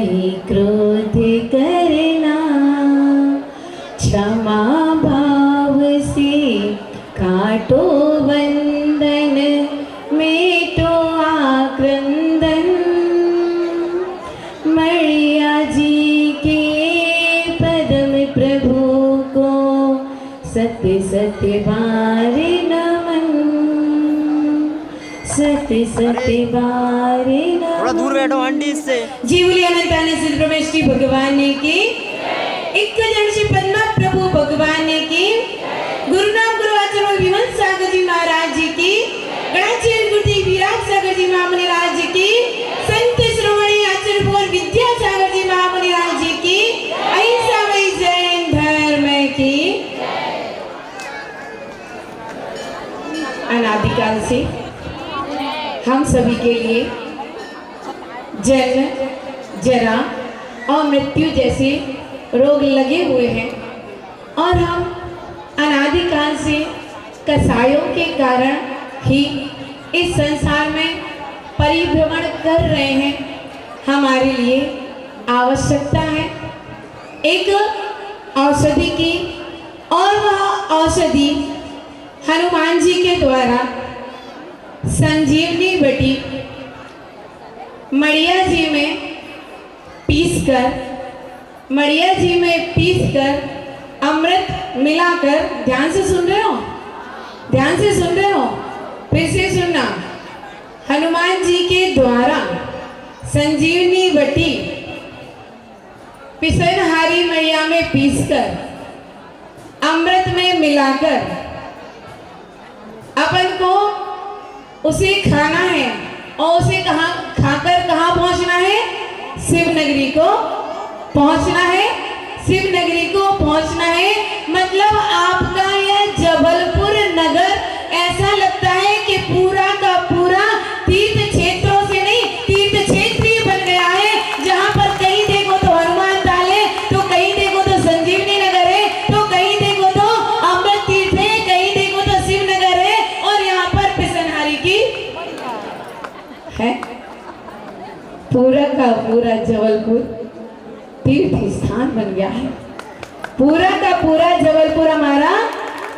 नहीं क्रोध करना, क्षमा भाव से काटो बंधन, मेटो आक्रंदन। मैया जी के पदम प्रभु को सत्य सत्य बार नमन, सत्य सत्य बार नमन। थोड़ा दूर बैठो आंटी इससे। जीवली अनंताने सिद्ध प्रमेश भगवान की, एक जन श्री पद्मा प्रभु भगवान की, गुरु नाम गुरु आचार्य विमल सागर जी महाराज जी की, गणाचार्य गुरुदेव विराट सागर जी महामुनि राज जी की, संत श्रोमणी आचार्य भोर विद्यासागर जी महामुनि राज जी की, ऐसा वही जैन धर्म की। अनादिकाल से हम सभी के लिए जन्म, जरा और मृत्यु जैसे रोग लगे हुए हैं और हम अनादिकाल से कसायों के कारण ही इस संसार में परिभ्रमण कर रहे हैं। हमारे लिए आवश्यकता है एक औषधि की, और वह औषधि हनुमान जी के द्वारा संजीवनी बटी मड़िया जी में पीसकर अमृत मिलाकर, ध्यान से सुन रहे हो, ध्यान से सुन रहे हो, फिर से सुनना। हनुमान जी के द्वारा संजीवनी बटी पिसनहारी मड़िया में पीसकर अमृत में मिलाकर अपन को उसे खाना है, और उसे खाकर कहाँ पहुंचना है? शिव नगरी को पहुंचना है, शिव नगरी को पहुंचना है। मतलब आपका यह जबलपुर नगर ऐसा लगता है कि पूरा का पूरा तीर्थ क्षेत्रों से नहीं, तीर्थ क्षेत्रीय बन गया है, जहां पर कहीं देखो तो हनुमान ताल है, तो कहीं देखो तो संजीवनी नगर है, तो कहीं देखो तो अमृत तीर्थ है, कहीं देखो तो शिव नगर है, और यहाँ पर पिसनहारी की है। पूरा का पूरा जबलपुर तीर्थ स्थान बन गया है, पूरा का पूरा जबलपुर हमारा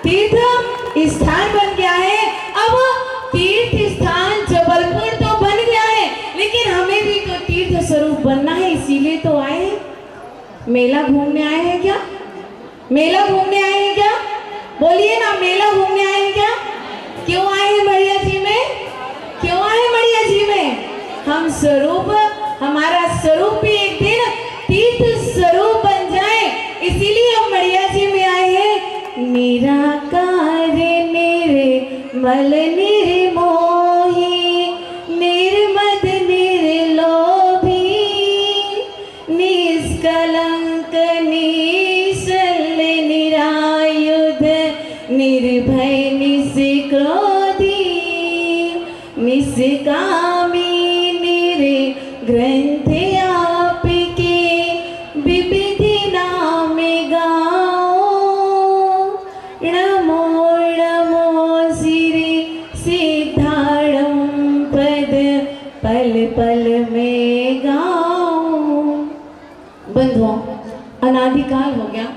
तीर्थ स्थान बन गया है। अब तीर्थ स्थान जबलपुर तो बन गया है, लेकिन हमें भी तो तीर्थ स्वरूप बनना है, इसीलिए तो आए हैं। मेला घूमने आए हैं क्या? मेला घूमने आए हैं क्या? बोलिए ना, मेला घूमने आए हैं क्या? क्यों आए हैं मड़िया जी में? क्यों आए हैं मड़िया जी में? हम स्वरूप, हमारा स्वरूप भी एक दिन तीर्थ स्वरूप बन जाए, इसीलिए हम मड़िया जी में आए हैं। निराकार निर्मल निर्मोही, निर्मद निर्लोभी, निष्कलंक निश्चल निरायुध, निर्भय निष्क्रोधी, निष्कामी निर्ग्रंथ आपके, विविधि नाम गाओ। नमो नमो श्री सिद्धारम पद, पल पल में गाओ। बंधुओं, अनादिकाल हो गया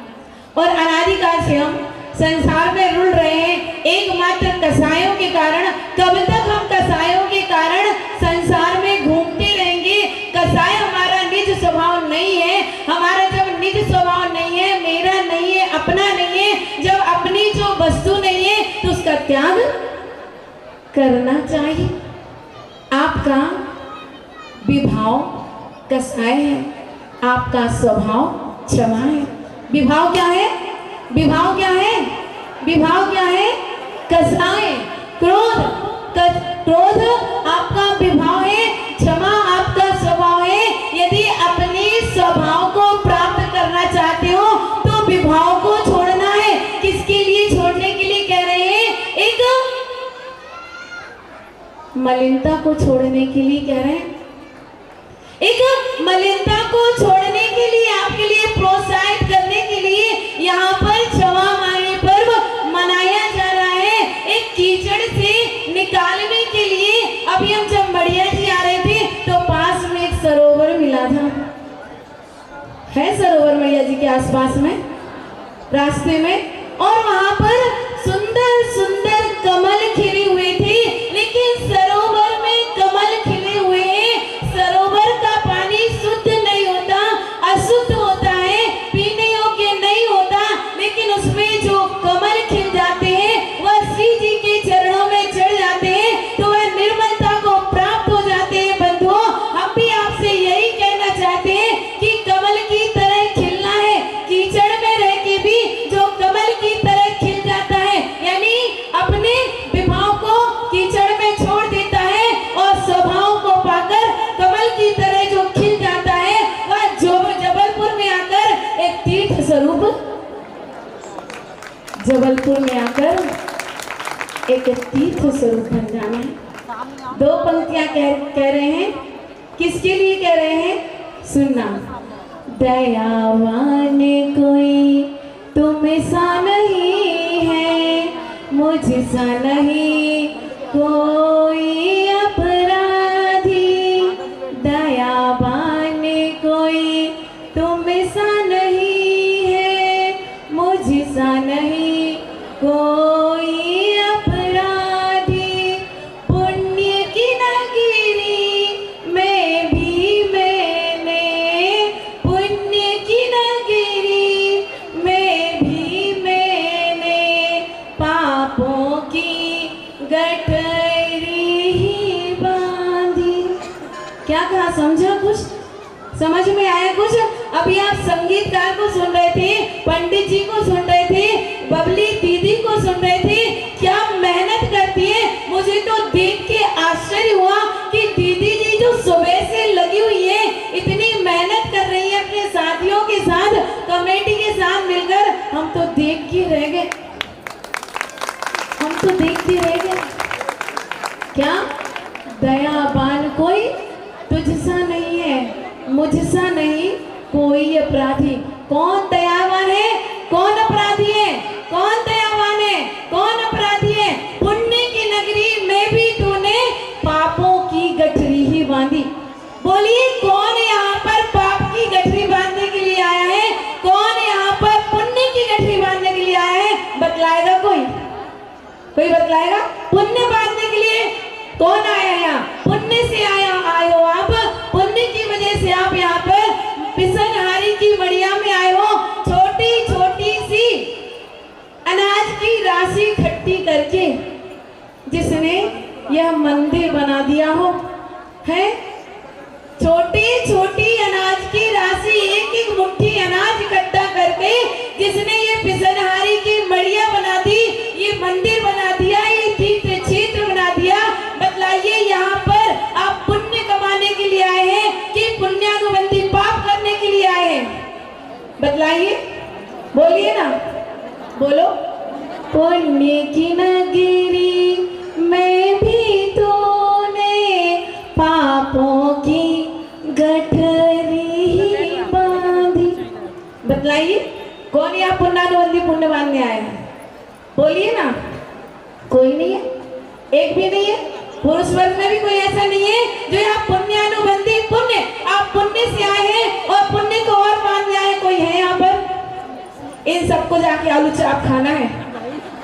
और अनादिकाल से हम संसार में रुल रहे हैं एकमात्र कसायों के कारण। कब तक हम कसायों के कारण संसार में घूमते रहेंगे? कसाय हमारा निज स्वभाव नहीं है। हमारा जब निज स्वभाव नहीं है, मेरा नहीं है, अपना नहीं है, जब अपनी जो वस्तु नहीं है तो उसका त्याग करना चाहिए। आपका विभाव कसाय है, आपका स्वभाव क्षमा है। विभाव क्या है? विभाव क्या है? विभाव क्या है? कसाय, क्रोध। क्रोध आपका विभाव है, क्षमा आपका स्वभाव है। यदि अपने स्वभाव को प्राप्त करना चाहते हो तो विभाव को छोड़ना है। किसके लिए छोड़ने के लिए कह रहे हैं? एक मलिनता को छोड़ने के लिए कह रहे हैं। एक मलिनता को छोड़ने के लिए, आपके लिए प्रोत्साहित करने के लिए यहाँ पर क्षमा मांगे पर्व मनाया जा रहा है। एक कीचड़ से निकालने के लिए अभी हम जब मड़िया जी आ रहे थे तो पास में एक सरोवर मिला था। है सरोवर मैया जी के आसपास में, रास्ते में, और वहां पर सुंदर सुंदर कमल खिले हुए थे। लेकिन सरोवर में कमल खिले हुए हैं, सरोवर का पानी शुद्ध नहीं होता, अशुद्ध होता है, पीने योग्य नहीं होता। लेकिन उसमें जो कमल खिल जाते हैं वह श्री जी के चरणों में चढ़ जाते हैं, तो वह निर्मलता को प्राप्त हो जाते हैं। बंधुओं, हम भी आपसे यही कहना चाहते हैं कि कमल की तरह खिलना है। कीचड़ में रह के भी जो कमल की तरह खिल जाता है, यानी अपने विभाव को कीचड़ में छोड़ देता है और स्वभाव को पाकर कमल की तरह जो खिल जाता है, वह जबलपुर में आकर एक तीर्थ स्वरूप, जबलपुर में आकर एक तीर्थ स्वरूप बन जाना है। दो पंक्तियां कह रहे हैं, किसके लिए कह रहे हैं? सुनना। दयावान कोई तुम सा नहीं है, मुझ सा नहीं कोई अपराधी। दयावान कोई तुम सा नहीं है, मुझ सा नहीं कोई अपराधी। पुण्य की नगरी में भी मैंने, पुण्य की नगरी में भी मैंने पापों की गठरी ही बांधी। क्या कहा? समझा? कुछ समझ में आया? कुछ? अभी आप संगीतकार को सुन रहे थे, पंडित जी को सुन रहे थे, बबली दीदी को सुन रहे थे, क्या मेहनत करती है। मुझे तो देख के आश्चर्य हुआ कि दीदी जी जो सुबह से लगी हुई है, इतनी मेहनत कर रही है अपने साथियों के साथ, कमेटी के साथ मिलकर। हम तो देख के रह गए, हम तो देखते रह गए। क्या? दयावान कोई तुझसा नहीं है, मुझसा नहीं कोई अपराधी। कौन दयावान है, कौन अपराधी है? कौन दयावान है, कौन अपराधी है? पुण्य की नगरी में भी तूने पापों की गठरी ही बांधी। बोलिए, कौन यहाँ पर पाप की गठरी बांधने के लिए आया है? कौन यहाँ पर पुण्य की गठरी बांधने के लिए आया है? बतलाएगा कोई? कोई बतलाएगा? पुण्य बांधने के लिए कौन आया यहाँ? पुण्य से आए हो आप, पुण्य की वजह से आप यहाँ पर पिसनहारी की मड़िया में आए हो। छोटी छोटी सी अनाज की राशि इकट्ठी करके जिसने यह मंदिर बना दिया हो, है? छोटी छोटी अनाज की राशि, एक एक मुट्ठी अनाज इकट्ठा करके जिसने ये पिसनहारी की मड़िया बना दी, ये मंदिर बना दिया, ये तीर्थ क्षेत्र बना दिया। बतलाइए, यहाँ पर आप पुण्य कमाने के लिए आए हैं कि पुण्यानुबंधी पाप करने के लिए आए हैं? बतलाइए, बोलिए ना, बोलो। पुण्य की नगरी में भी तूने पापों की गठरी ही बांधी। बतलाइए, कौन यहाँ पुण्यानुबंधी पुण्य बांधने आया है? बोलिए ना। कोई नहीं है, एक भी नहीं है। पुरुष वर्ग में भी कोई ऐसा नहीं है जो यहाँ पुण्यानुबंधी पुण्य, आप पुण्य से आए हैं और पुण्य को और बांधने आए। कोई है यहाँ पर? इन सबको जाके आलू चाप खाना है,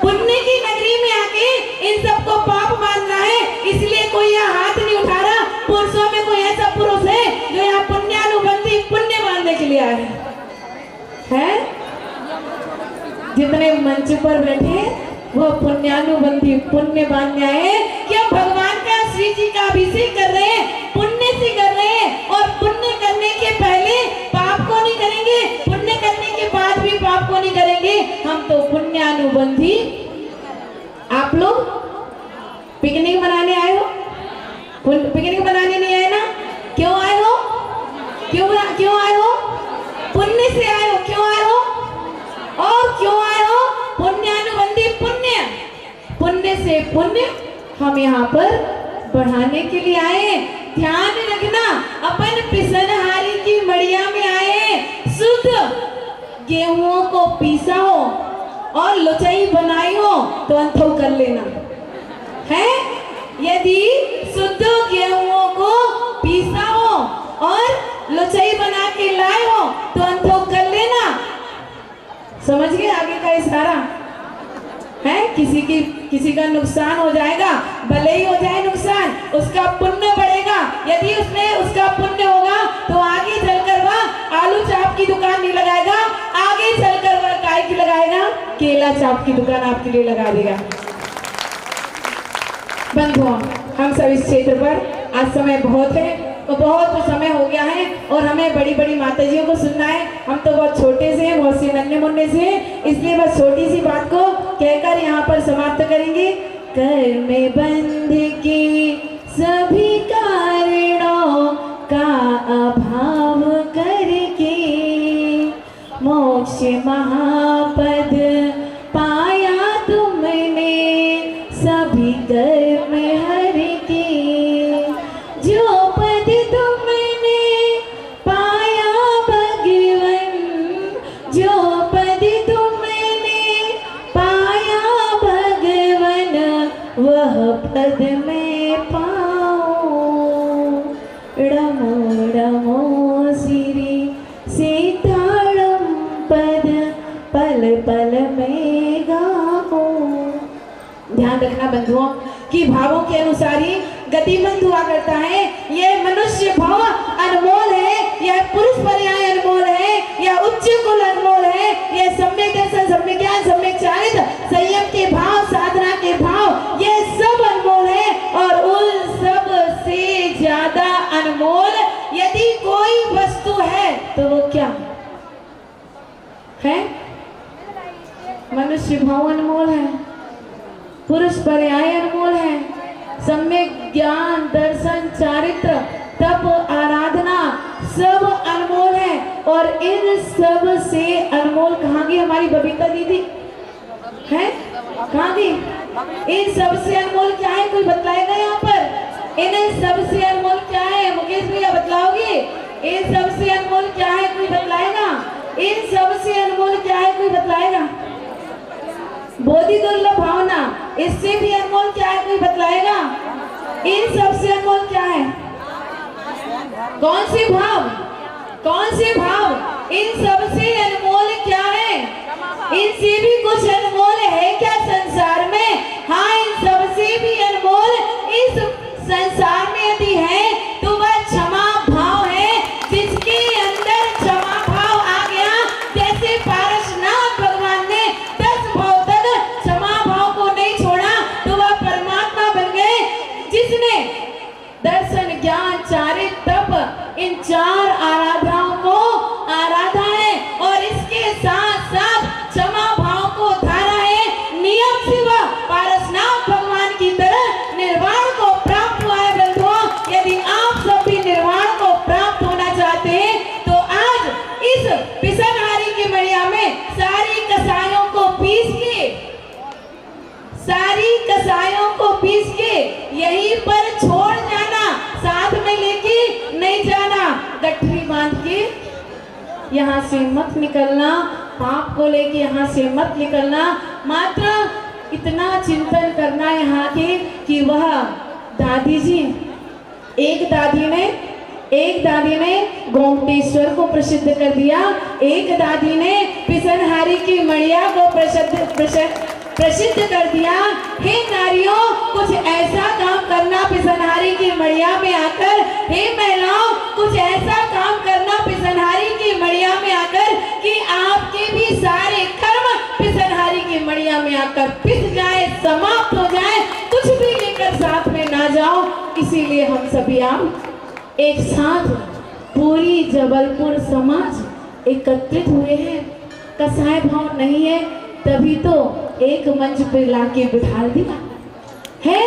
पुण्य की नगरी में आके इन सबको पाप बांधना है। इसलिए कोई यहाँ हाथ नहीं उठा रहा। पुरुषों में कोई ऐसा पुरुष है जो यहाँ पुण्यानुबंधी पुण्य बांधने के लिए आए हैं? जितने मंच पर बैठे वह पुण्यानुबंधी पुण्य बांधने आए हैं। क्या भगवान का, श्री जी का अभिषेक कर रहे हैं, पुण्य से कर रहे हैं। और पुण्य करने के पहले पाप को नहीं करेंगे, पुण्य करने के बाद भी पाप को नहीं करेंगे। हम तो पुण्यानुबंधी। आप लोग पिकनिक मनाने आए हो? पिकनिक मनाने नहीं आए ना? क्यों आए हो? क्यों आए हो? पुण्य से आए हो। क्यों आए हो? और क्यों आए हो? पुण्यानुबंधी पुण्य, पुण्य से पुण्य हम यहाँ पर बढ़ाने के लिए आए। ध्यान रखना, अपन पिसनहारी की मड़िया में आए। शुद्ध गेहूं को पीसा हो और लुचाई बनाई हो तो अनथो कर लेना है। यदि शुद्ध गेहूं को पीसा हो और लुचाई बना के लाए हो तो है सारा है। किसी का नुकसान हो जाएगा, भले ही हो जाए नुकसान, उसका पुण्य बढ़ेगा। यदि उसका पुण्य होगा तो आगे चलकर वह आलू चाप की दुकान नहीं लगाएगा, आगे चलकर वह काय की लगाएगा, केला चाप की दुकान आपके लिए लगा देगा। बंधुओं, हम सब इस क्षेत्र पर आज समय बहुत है, तो बहुत समय हो गया है और हमें बड़ी बड़ी माताजियों को सुनना है। हम तो बहुत छोटे से हैं, बहुत से नन्हे मुन्ने से हैं, इसलिए बस छोटी सी बात को कहकर यहाँ पर समाप्त करेंगे। कर में बंध के सभी कारणों का अभाव करके मोक्ष महापद पाया तुमने सभी कर्म हर के। जो पद तुमने पाया भगवन, जो पद तुमने पाया भगवन, वह पद में पाओ। रमो रमो सिरि सीताड़म पद पल पल में गाओ। ध्यान रखना बंधुओं कि भावों के अनुसार ही गतिमंद हुआ करता है। यह मनुष्य भाव अनमोल है, यह पुरुष पर्याय अनमोल है, यह उच्च कुल अनमोल है, यह सम्यक दर्शन, सम्यक ज्ञान, सम्यक चारित्र, संयम के भाव, साधना के भाव, यह सब अनमोल है। और उन सब से ज्यादा अनमोल यदि कोई वस्तु है तो वो क्या है? मनुष्य भाव अनमोल है, पुरुष पर्याय अनमोल है, सम्यक ज्ञान, दर्शन, चारित्र, तप, आराधना सब अनमोल है। और इन सब से अनमोल कहाँ गई हमारी बबीता दीदी है? कहाँ गई? इन सब से अनमोल क्या है, कोई बतलाएगा यहाँ पर? इन सब से अनमोल क्या है? मुकेश भैया बतलाओगे? इन सब से अनमोल क्या है, कोई बतलाएगा? इन सब से अनमोल क्या है, कोई बतलाएगा? बोधि दुर्लभ भावना, इससे भी अनमोल क्या है, कोई बतलाएगा? इन सब से अनमोल क्या है? कौन से भाव? कौन से भाव? इन सब से अनमोल क्या है? इनसे भी कुछ अनमोल है क्या संसार में? हाँ, इन सब से भी अनमोल इस संसार में यदि है तो वह क्षमा भाव है। जिसके अंदर क्षमा भाव आ गया, जैसे पारसनाथ भगवान ने 10 भाव तक क्षमा भाव को नहीं छोड़ा तो वह परमात्मा बन गए। जिसने दर्शन, ज्ञान, चारित्र, तप, इन 4 आराधनाओं को आराधा है और इसके साथ साथ क्षमा भाव को धारा है, नियम से वह पारसनाथ भगवान की तरह निर्वाण को प्राप्त हुआ है। बंधुओं, यदि आप सब भी निर्वाण को प्राप्त होना चाहते हैं तो आज इस पिसनहारी की मड़िया में सारी कसायों को पीस के यहीं पर छोड़ जाना, साथ में लेके नहीं जाना। गठरी बांध के यहाँ से मत निकलना, पाप को लेके यहाँ से मत निकलना। मात्र इतना चिंतन करना यहाँ के कि वह दादी जी, एक दादी ने गोमटेश्वर को प्रसिद्ध कर दिया, एक दादी ने पिसनहारी की मड़िया को प्रसिद्ध कर दिया। हे नारियों, कुछ ऐसा काम करना पिसनहारी की मड़िया में आकर। हे महिलाओं, कुछ ऐसा काम करना पिसनहारी की मड़िया में आकर कि आपके भी सारे कर्म पिसनहारी की मड़िया में आकर पिस जाए, समाप्त हो जाए, कुछ भी लेकर साथ में ना जाओ। इसीलिए हम सभी आप एक साथ पूरी जबलपुर समाज एकत्रित हुए हैं। कसाय भाव नहीं है तभी तो एक मंच पे लाके बिठा दिया है।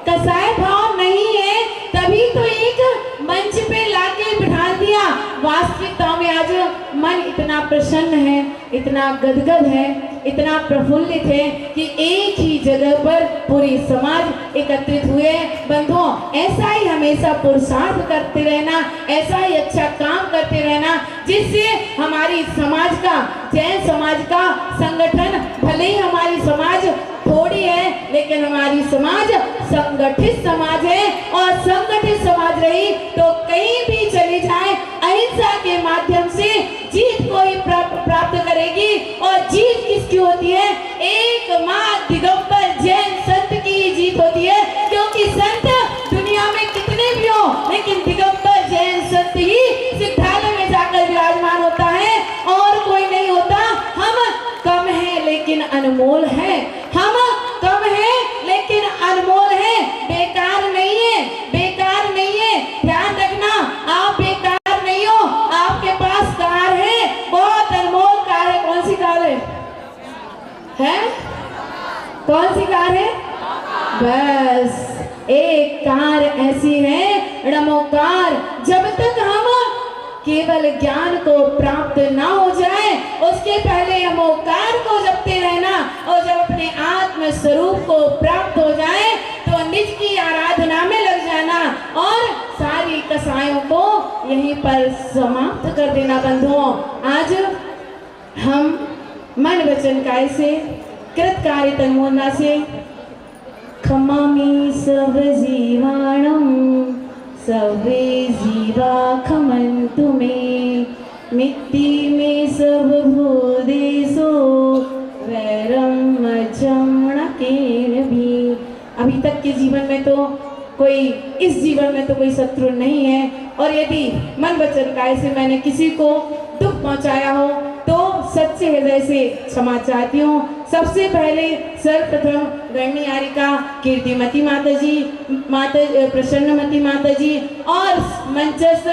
कसाय भाव नहीं है तभी तो एक मंच पे लाके बिठा दिया। वास्तविकता में आज मन इतना प्रसन्न है, इतना गदगद है, इतना प्रफुल्लित है कि एक ही जगह पर पूरी समाज एकत्रित हुए। बंधुओं, ऐसा ही हमेशा पुरुषार्थ करते रहना, ऐसा ही अच्छा काम करते रहना, जिससे हमारी समाज का, जैन समाज का संगठन, भले ही हमारी समाज थोड़ी है लेकिन हमारी समाज संगठित समाज है। और संगठित समाज रही तो कहीं भी चली जाए अहिंसा के माध्यम से जीत को ही प्राप्त करेगी। और जीत किसकी होती है? अनमोल है। हम कम है लेकिन अनमोल है, बेकार नहीं है, बेकार नहीं है। ध्यान रखना, आप बेकार नहीं हो, आपके पास कार है, बहुत अनमोल कार है। कौन सी कार है? कौन सी कार है? बस एक कार ऐसी है नमोकार, जब तक हम केवल ज्ञान को प्राप्त ना हो जाए उसके पहले नमोकार को जपते रहना, और जब अपने आत्म स्वरूप को प्राप्त हो जाए तो निज की आराधना में लग जाना और सारी कसायों को यहीं पर समाप्त कर देना। बंधुओं, आज हम मन वचन काय से कृतकार्य तन्मोना से खमामि सब जीवाणं सर्वे जीवा खमन्तु मे मिट्टी में सब भूदेशो वैरम मज्जमणकेन भी। अभी तक के जीवन में तो कोई, इस जीवन में तो कोई शत्रु नहीं है, और यदि मन वचन काय से मैंने किसी को दुख पहुंचाया हो तो सच्चे हृदय से क्षमा चाहती हूँ। सबसे पहले सर्वप्रथम गणनियारिका कीर्तिमती माता जी, प्रसन्नमती माता जी और मंचस्थ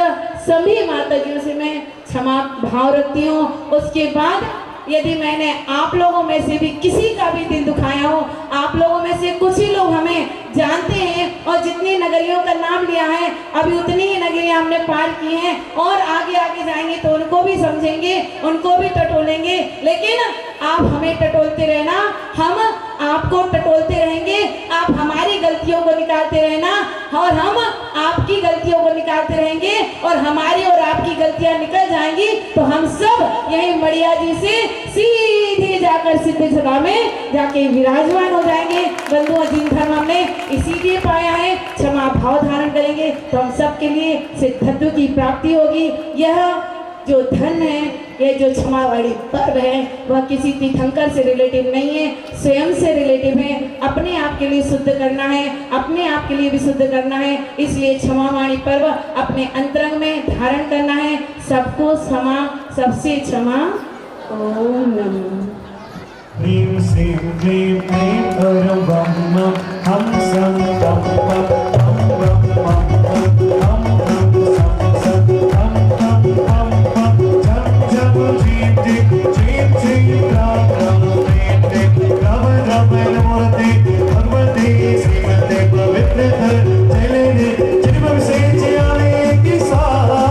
सभी माता जियों से मैं क्षमा भाव रखती हूँ। उसके बाद यदि मैंने आप लोगों में से भी किसी का भी दिल दुखाया हो, आप लोगों में से कुछ ही लोग हमें जानते हैं और जितनी नगरियों का नाम लिया है अभी उतनी ही नगरियां हमने पार की हैं, और आगे आगे जाएंगे तो उनको भी समझेंगे, उनको भी टटोलेंगे। लेकिन आप हमें टटोलते रहना, हम आपको टटोलते रहेंगे। आप हमारी गलतियों को निकालते रहना और हम आपकी गलतियों को निकालते रहेंगे, और हमारी और आपकी गलतियां निकल जाएंगी तो हम सब यही मड़िया जी से सीधे जाकर सिद्ध जगह में जाके विराजमान हो जाएंगे। बंधुओं, जिन धर्म हमने इसीलिए पाया है, क्षमा भाव धारण करेंगे तो हम सबके लिए सिद्धत्व की प्राप्ति होगी। यह जो धन है, ये जो क्षमा वाली पर्व है, वह किसी तीर्थंकर से रिलेटिव नहीं है, स्वयं से रिलेटिव है। अपने आप के लिए शुद्ध करना है, अपने आप के लिए भी शुद्ध करना है, इसलिए क्षमा वाणी पर्व अपने अंतरंग में धारण करना है। सबको क्षमा, सबसे क्षमा। ओम नमः ह्रीं श्रीं क्लीं ऐं परब्रह्म हम सं गम पम हम ब्रह्म हम ब्रह्म सं सं हम हम हम हम जप जप जीव जीव जीव राम राम प्रेम प्रेम राम राम मूर्ति भगवती श्रीमते पवित्र चले जन्म से चले की सारा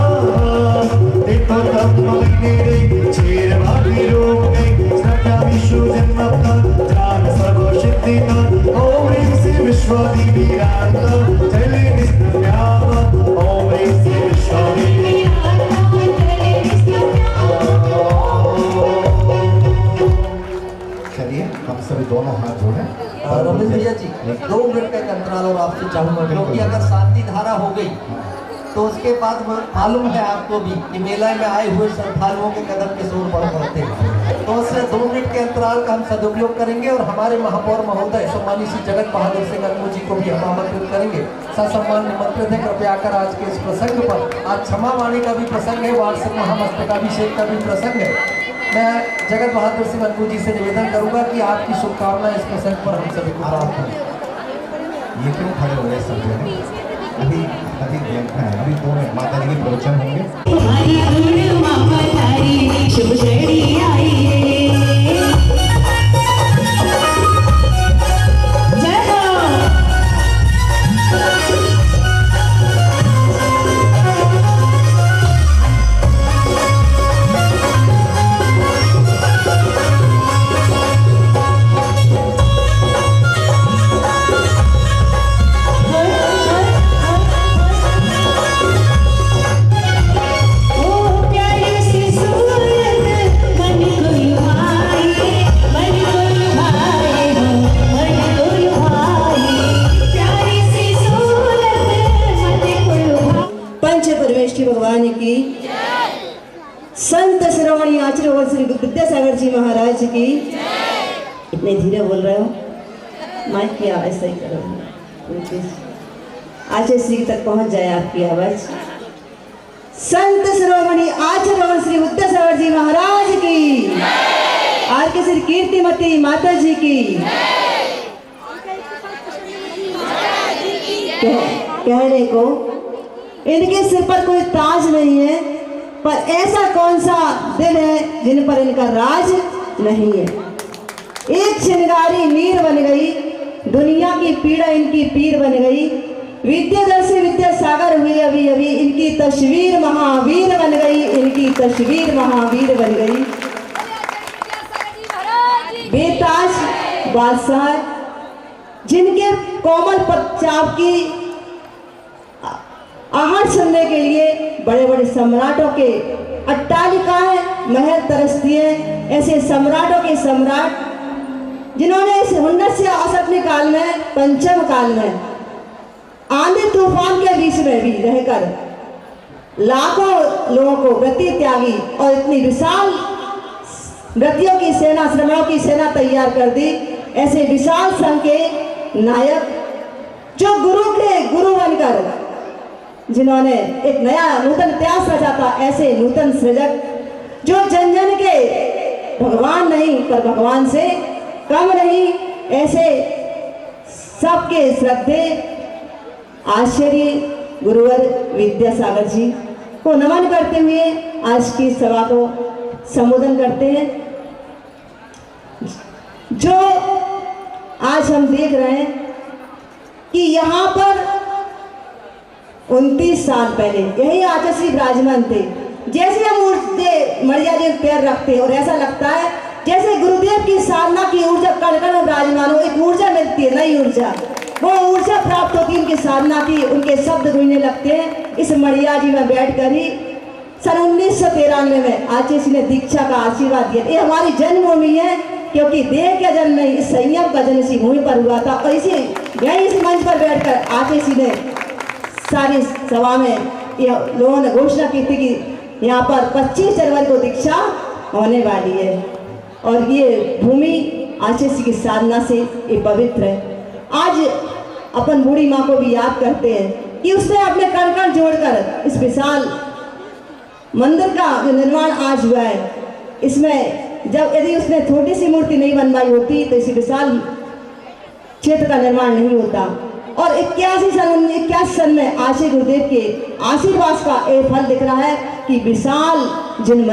देखो तब महीने चेर भागी रोग विश्व जन्म ज्ञान सर्वशक्ति ओम ह्रीं श्री विश्वादेवी चले निष्ठव्याम ओम ह्रीं श्री विश्वादेवी। चलिए हम सभी दोनों हाथ जोड़ें। रमेश भैया जी, 2 मिनट का एक अंतराल और आपसे चाहूंगा, क्योंकि अगर शांति धारा हो गई तो उसके बाद मालूम है आपको भी कि मेला में आए हुए श्रद्धालुओं के कदम के शोर बढ़ पड़ते हैं, तो उससे 2 मिनट के अंतराल का हम सदुपयोग करेंगे और हमारे महापौर महोदय सम्मानित श्री जगत बहादुर सिंह अन्नू जी को भी हम आमंत्रित करेंगे। ससम्मान निमंत्रित है, कृपया कर आज के इस प्रसंग पर, आज क्षमा वाणी का भी प्रसंग है, वार्षिक महामस्तकाभिषेक का भी प्रसंग है। मैं जगत बहादुर सिंह अन्नू जी से निवेदन करूंगा कि आपकी शुभकामनाएं इस प्रसंग पर हम सभी को प्राप्त करें। ये क्यों खड़े हो गए सब जने? अभी अभी देखना है, अभी 2 मिनट माता जी के प्रवचन होंगे। शुभ श्रेणी आई भगवान की, संत श्रवणी आचरण श्री विद्यासागर जी महाराज की। इतने धीरे बोल रहे हो, माइक की आवाज सही करो, आचार्य श्री तक पहुंच जाए आपकी आवाज। संत श्रवणी आचरण श्री विद्यासागर जी महाराज की, आर के श्री कीर्तिमती माता जी की कहने को इनके सिर पर कोई ताज नहीं है, पर ऐसा कौन सा दिल है जिन पर इनका राज नहीं है। एक चिंगारी नीर बन गई, दुनिया की पीड़ा इनकी पीर बन गई। विद्यादर्शी विद्यासागर हुए अभी अभी, इनकी तस्वीर महावीर बन गई, इनकी तस्वीर महावीर बन गई। बेताज बादशाह जिनके कोमल पदचाप की आहट सुनने के लिए बड़े बड़े सम्राटों के अट्टालिकाएं महल तरसती हैं। ऐसे सम्राटों के सम्राट जिन्होंने इस हुन्नत से असफली काल में, पंचम काल में आंधी तूफान के बीच में भी रहकर लाखों लोगों को व्रति त्यागी और इतनी विशाल व्रतियों की सेना, श्रमणों की सेना तैयार कर दी। ऐसे विशाल संघ के नायक जो गुरु के गुरु बनकर जिन्होंने एक नया नूतन इतिहास रचा था, ऐसे नूतन सृजक जो जन जन के भगवान नहीं पर भगवान से कम नहीं, ऐसे सबके श्रद्धे आचार्य गुरुवर विद्यासागर जी को नमन करते हुए आज की सभा को संबोधन करते हैं। जो आज हम देख रहे हैं कि यहाँ पर 29 साल पहले यही आचार्य श्री विराजमान थे। जैसे हम उठते मरिया जी पैर रखते और ऐसा लगता है जैसे गुरुदेव की साधना की ऊर्जा कण कण विराजमान हो, एक ऊर्जा मिलती है, नई ऊर्जा, वो ऊर्जा प्राप्त होती है उनकी साधना की, उनके शब्द गूंजने लगते हैं। इस मरिया जी में बैठकर ही सन 1993 में आचार्य जी ने दीक्षा का आशीर्वाद दिया। ये हमारी जन्मभूमि है, क्योंकि देह का जन्म नहीं, इस संयम का जन्म इसी भूमि पर हुआ था। और यही इस मंच पर बैठकर आचार्य जी ने सारी सभा में लोगों ने घोषणा की थी कि यहाँ पर 25 जनवरी को दीक्षा होने वाली है और ये भूमि आचार्य जी की साधना से ये पवित्र है। आज अपन बूढ़ी माँ को भी याद करते हैं कि उसने अपने कण कण जोड़कर इस विशाल मंदिर का जो निर्माण आज हुआ है, इसमें जब यदि उसने छोटी सी मूर्ति नहीं बनवाई होती तो इस विशाल क्षेत्र का निर्माण नहीं होता। और 81 सन में आचार्य गुरुदेव के आशीर्वाद का एक फल दिख रहा है कि विशाल जिन